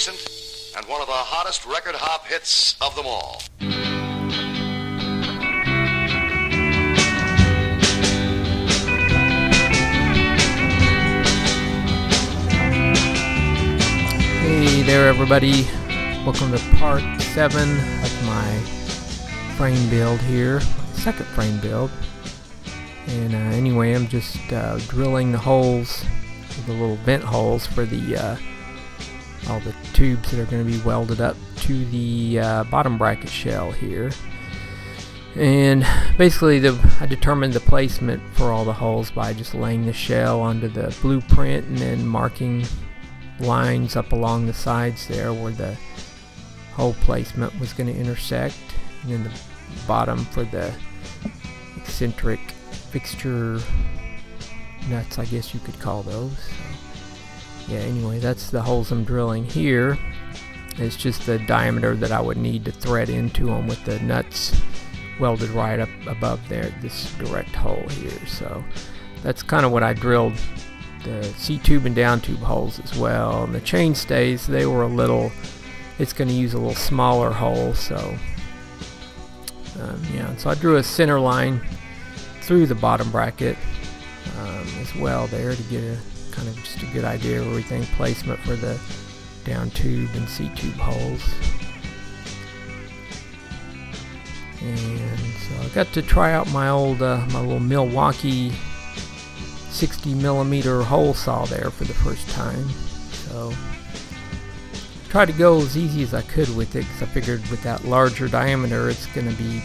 recent and one of the hottest record hop hits of them all. Hey there everybody, welcome to part 7 of my frame build here, my second frame build. And anyway, I'm just drilling the holes, the little vent holes for the all the tubes that are going to be welded up to the bottom bracket shell here. And basically I determined the placement for all the holes by just laying the shell onto the blueprint and then marking lines up along the sides there where the hole placement was going to intersect, and then the bottom for the eccentric fixture nuts, I guess you could call those. So, yeah, anyway, that's the holes I'm drilling here. It's just the diameter that I would need to thread into them with the nuts welded right up above there, this direct hole here. So that's kind of what I drilled the C-tube and down tube holes as well. And the chain stays, they were a little, it's going to use a little smaller hole. So yeah, so I drew a center line through the bottom bracket as well there to get a kind of just a good idea of everything, placement for the down tube and C-tube holes. And so I got to try out my old my little Milwaukee 60mm hole saw there for the first time. So tried to go as easy as I could with it, because I figured with that larger diameter it's going to be,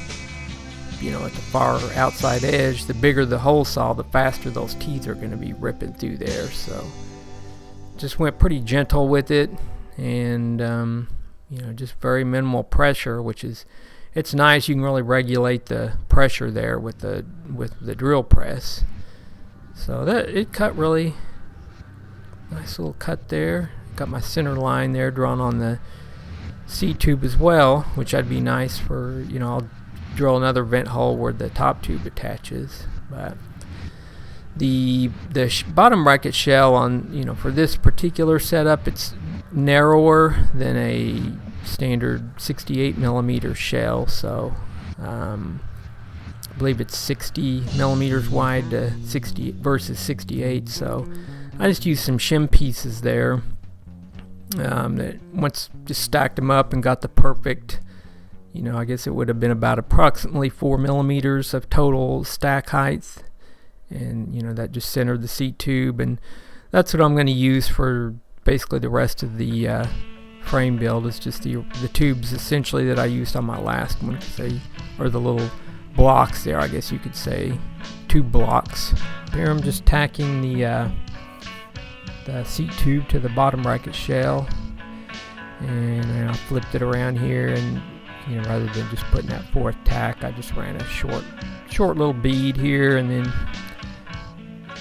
you know, at the far outside edge, the bigger the hole saw, the faster those teeth are going to be ripping through there. So just went pretty gentle with it, and you know, just very minimal pressure, which is, it's nice. You can really regulate the pressure there with the drill press. So that it cut really nice little cut there. Got my center line there drawn on the C-tube as well, which would be nice for, you know, I'll drill another vent hole where the top tube attaches. But the bottom bracket shell on, you know, for this particular setup, it's narrower than a standard 68mm shell. So I believe it's 60mm wide to 60 versus 68. So I just used some shim pieces there. That once just stacked them up and got the perfect, you know, I guess it would have been about approximately 4mm of total stack height, and you know, that just centered the seat tube, and that's what I'm going to use for basically the rest of the frame build. Is just the tubes essentially that I used on my last one, because they are the little blocks there, I guess you could say, tube blocks. Here I'm just tacking the seat tube to the bottom bracket shell, and I flipped it around here, and you know, rather than just putting that fourth tack, I just ran a short little bead here, and then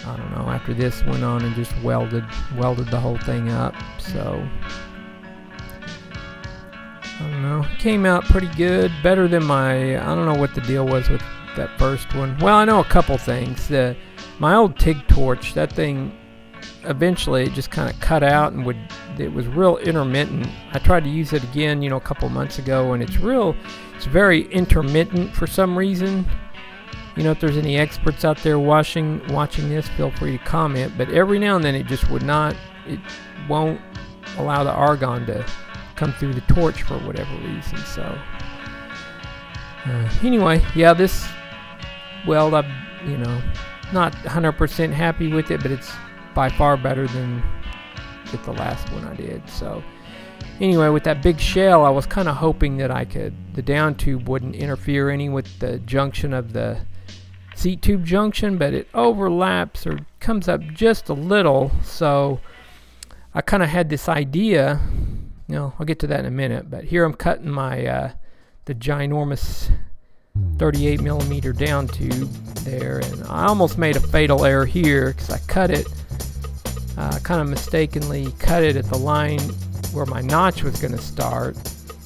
I don't know, after this went on and just welded the whole thing up. So I don't know, came out pretty good, better than my, I don't know what the deal was with that first one. Well, I know a couple things. My old TIG torch, that thing eventually it just kind of cut out, and it was real intermittent. I tried to use it again, you know, a couple months ago, and it's very intermittent for some reason. You know, if there's any experts out there watching this, feel free to comment. But every now and then it just it won't allow the argon to come through the torch for whatever reason. So anyway, yeah, this weld, I'm, you know, not 100% happy with it, but it's by far better than the last one I did. So anyway, with that big shell, I was kind of hoping that the down tube wouldn't interfere any with the junction of the seat tube junction, but it overlaps or comes up just a little. So I kind of had this idea, you know, I'll get to that in a minute, but here I'm cutting my the ginormous 38mm down tube there, and I almost made a fatal error here, because I cut it kind of mistakenly cut it at the line where my notch was going to start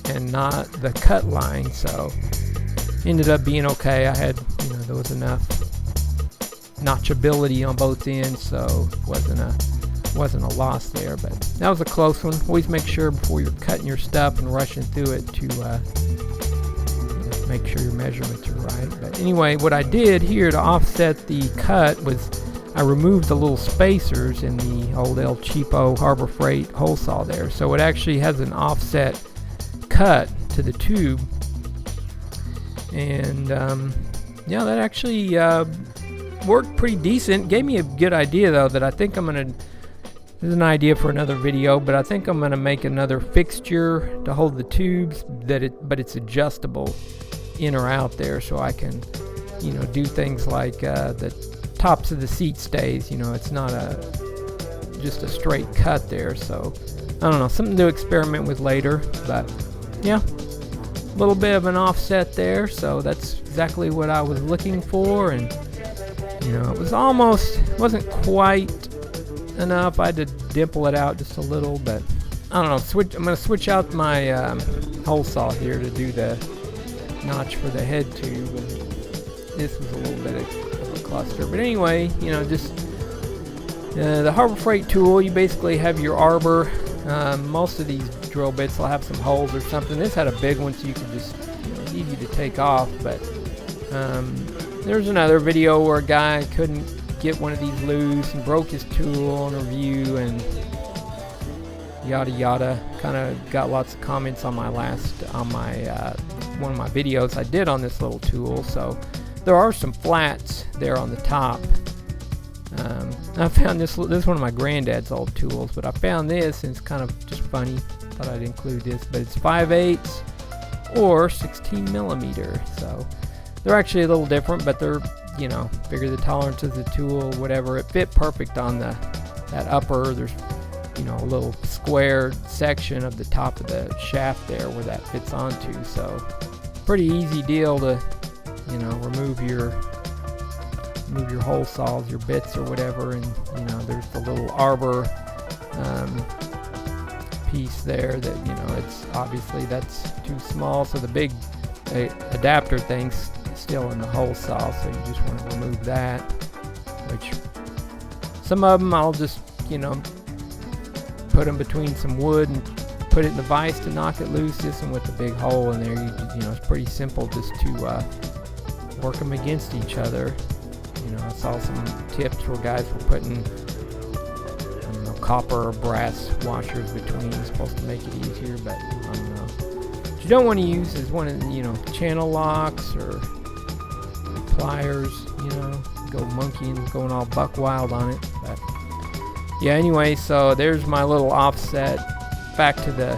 and not the cut line. So ended up being okay. I had, you know, there was enough notchability on both ends, so it wasn't wasn't a loss there, but that was a close one. Always make sure before you're cutting your stuff and rushing through it to make sure your measurements are right. But anyway, what I did here to offset the cut was I removed the little spacers in the old El Cheapo Harbor Freight hole saw there, so it actually has an offset cut to the tube. And yeah, that actually worked pretty decent. Gave me a good idea though, that I think I'm gonna, this is an idea for another video, but I think I'm gonna make another fixture to hold the tubes but it's adjustable in or out there, so I can, you know, do things like the tops of the seat stays, you know, it's not just a straight cut there. So I don't know, something to experiment with later. But yeah, a little bit of an offset there, so that's exactly what I was looking for. And you know, it was almost, wasn't quite enough. I had to dimple it out just a little, but I don't know. I'm going to switch out my hole saw here to do the notch for the head tube. And this was a little bit of a cluster, but anyway, you know, just the Harbor Freight tool. You basically have your arbor. Most of these drill bits will have some holes or something. This had a big one, so you could just, you know, easy to take off. But there's another video where a guy couldn't get one of these loose and broke his tool on review and yada yada. Kind of got lots of comments on my one of my videos I did on this little tool. So there are some flats there on the top. I found this is one of my granddad's old tools, but I found this and it's kind of just funny. Thought I'd include this, but it's 5/8 or 16 millimeter. So they're actually a little different, but they're, you know, bigger the tolerance of the tool, whatever. It fit perfect on that upper. There's, you know, a little square section of the top of the shaft there where that fits onto. So pretty easy deal to, you know, remove your hole saws, your bits or whatever. And you know, there's the little arbor piece there that, you know, it's obviously that's too small, so the big adapter thing's still in the hole saw, so you just want to remove that. Which some of them I'll just, you know, put them between some wood and put it in the vise to knock it loose. This one with the big hole in there, you know, it's pretty simple just to work them against each other. You know, I saw some tips where guys were putting, I don't know, copper or brass washers between. It's supposed to make it easier, but I don't know. What you don't want to use is one of the, you know, channel locks or pliers, you know, go monkeying, going all buck wild on it. But yeah, anyway, so there's my little offset. Back to the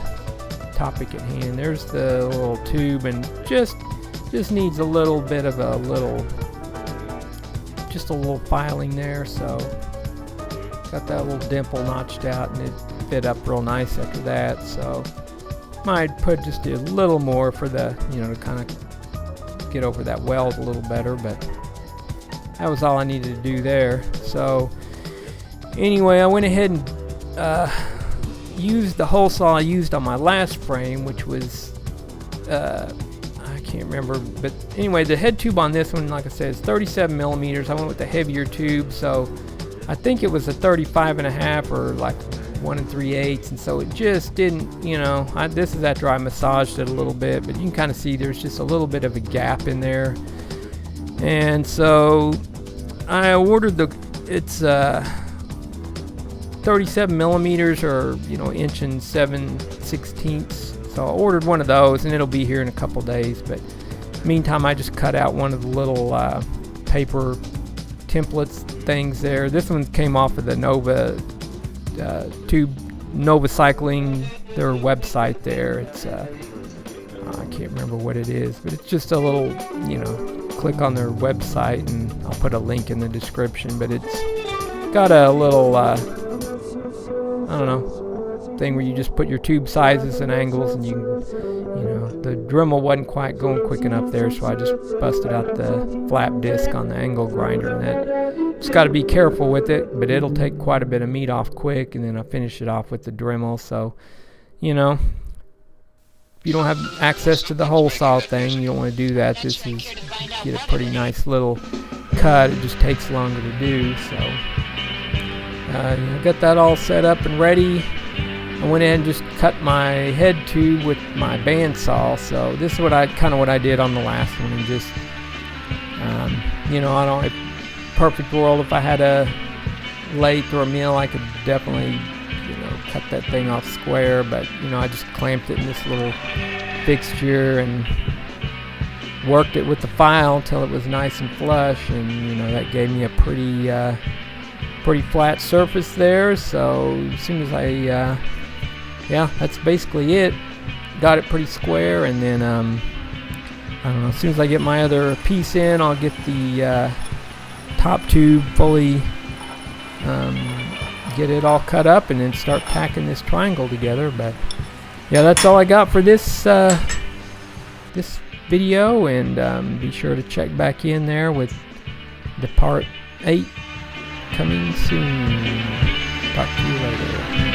topic at hand. There's the little tube, and just needs a little bit of a little filing there. So got that little dimple notched out, and it fit up real nice after that. So might put just a little more for the, you know, to kind of get over that weld a little better, but that was all I needed to do there. So anyway, I went ahead and used the hole saw I used on my last frame, which was I can't remember, but anyway, the head tube on this one, like I said, is 37 millimeters. I went with the heavier tube, so I think it was a 35.5 or like 1 3/8, and so it just didn't, you know, this is after I massaged it a little bit, but you can kind of see there's just a little bit of a gap in there. And so I ordered it's 37 millimeters, or, you know, inch and 7/16. So I ordered one of those, and it'll be here in a couple days. But meantime, I just cut out one of the little paper templates things there. This one came off of the Nova Cycling, their website there. It's I can't remember what it is, but it's just a little, you know, click on their website, and I'll put a link in the description. But it's got a little I don't know, thing where you just put your tube sizes and angles, and you know, the Dremel wasn't quite going quick enough there, so I just busted out the flap disc on the angle grinder, and that just got to be careful with it, but it'll take quite a bit of meat off quick, and then I finish it off with the Dremel. So, you know, if you don't have access to the hole saw thing, you don't want to do that. This is, get a pretty nice little cut. It just takes longer to do. So got that all set up and ready. I went in and just cut my head tube with my bandsaw. So this is what I did on the last one, and just I don't, perfect world, if I had a lathe or a mill, I could definitely cut that thing off square, but I just clamped it in this little fixture and worked it with the file until it was nice and flush, and that gave me a pretty flat surface there. So as soon as I that's basically it. Got it pretty square, and then I don't know, as soon as I get my other piece in, I'll get the top tube fully, get it all cut up, and then start packing this triangle together. But yeah, that's all I got for this this video, and be sure to check back in there with the part 8 coming soon. Talk to you later.